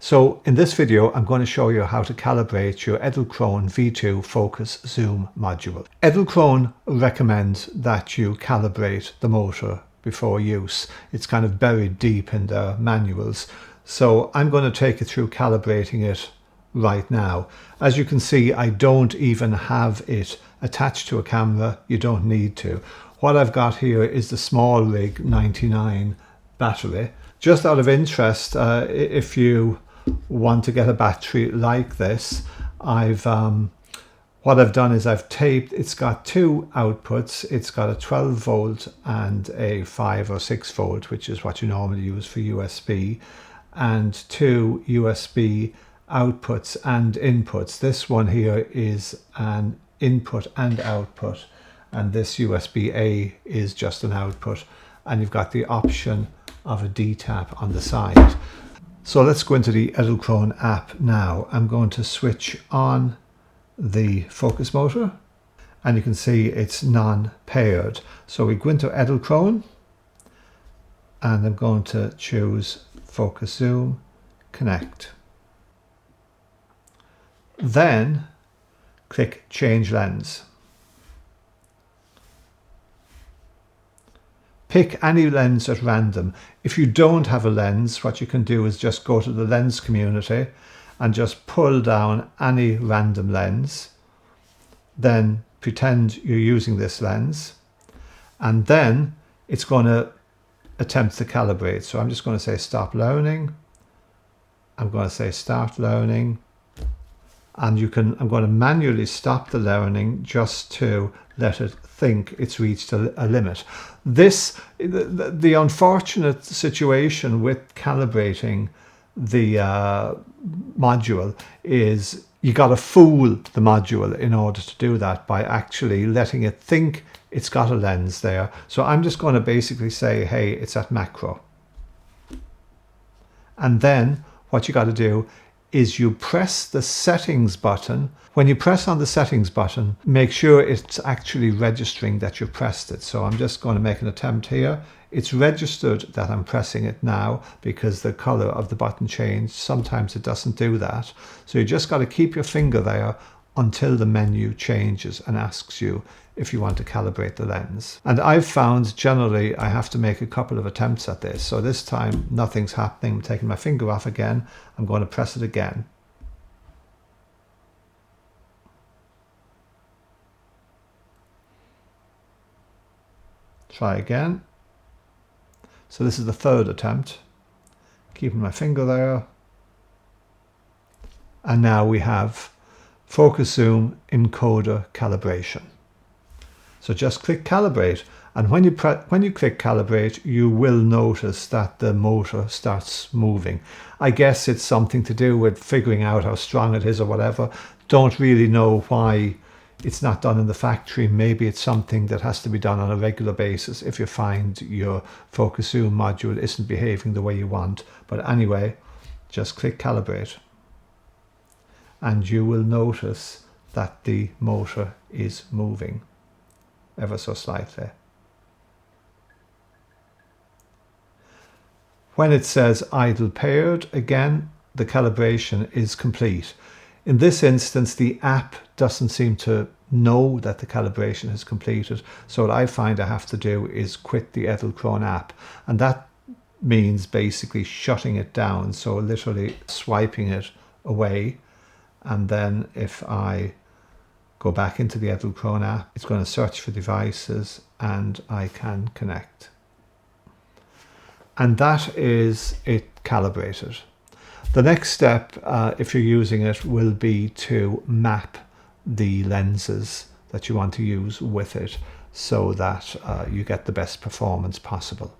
So in this video, I'm going to show you how to calibrate your Edelkrone V2 Focus Zoom module. Edelkrone recommends that you calibrate the motor before use. It's kind of buried deep in their manuals. So I'm going to take you through calibrating it right now. As you can see, I don't even have it attached to a camera. You don't need to. What I've got here is the Small Rig 99 battery. Just out of interest, if you want to get a battery like this, what I've done is I've taped, it's got two outputs. It's got a 12 volt and a 5 or 6 volt, which is what you normally use for USB, and two USB outputs and inputs. This one here is an input and output, and this USB-A is just an output, and you've got the option of a D-tap on the side. So let's go into the Edelkrone app now. I'm going to switch on the focus motor, and you can see it's non-paired. So we go into Edelkrone, and I'm going to choose Focus Zoom, Connect. Then click Change Lens. Pick any lens at random. If you don't have a lens, what you can do is just go to the lens community and just pull down any random lens. Then pretend you're using this lens, and then it's going to attempt to calibrate. So I'm just going to say stop learning. I'm going to say start learning. And I'm going to manually stop the learning just to let it think it's reached a limit. The unfortunate situation with calibrating the module is you got to fool the module in order to do that by actually letting it think it's got a lens there. So I'm just going to basically say, hey, it's at macro. And then what you got to do is you press the settings button. When you press on the settings button, make sure it's actually registering that you've pressed it. So I'm just going to make an attempt here. It's registered that I'm pressing it now because the color of the button changed. Sometimes it doesn't do that. So you just got to keep your finger there until the menu changes and asks you if you want to calibrate the lens. And I've found generally I have to make a couple of attempts at this. So this time nothing's happening. I'm taking my finger off again. I'm going to press it again. Try again. So this is the third attempt. Keeping my finger there. And now we have Focus Zoom encoder calibration. So just click Calibrate, and when you click Calibrate, you will notice that the motor starts moving. I guess it's something to do with figuring out how strong it is or whatever. Don't really know why it's not done in the factory. Maybe it's something that has to be done on a regular basis if you find your Focus Zoom module isn't behaving the way you want. But anyway, just click Calibrate, and you will notice that the motor is moving ever so slightly. When it says idle paired, again, the calibration is complete. In this instance, the app doesn't seem to know that the calibration is completed. So what I find I have to do is quit the Edelkrone app. And that means basically shutting it down. So literally swiping it away. And then if I go back into the Edelkrone app, it's going to search for devices and I can connect. And that is it calibrated. The next step, if you're using it, will be to map the lenses that you want to use with it so that you get the best performance possible.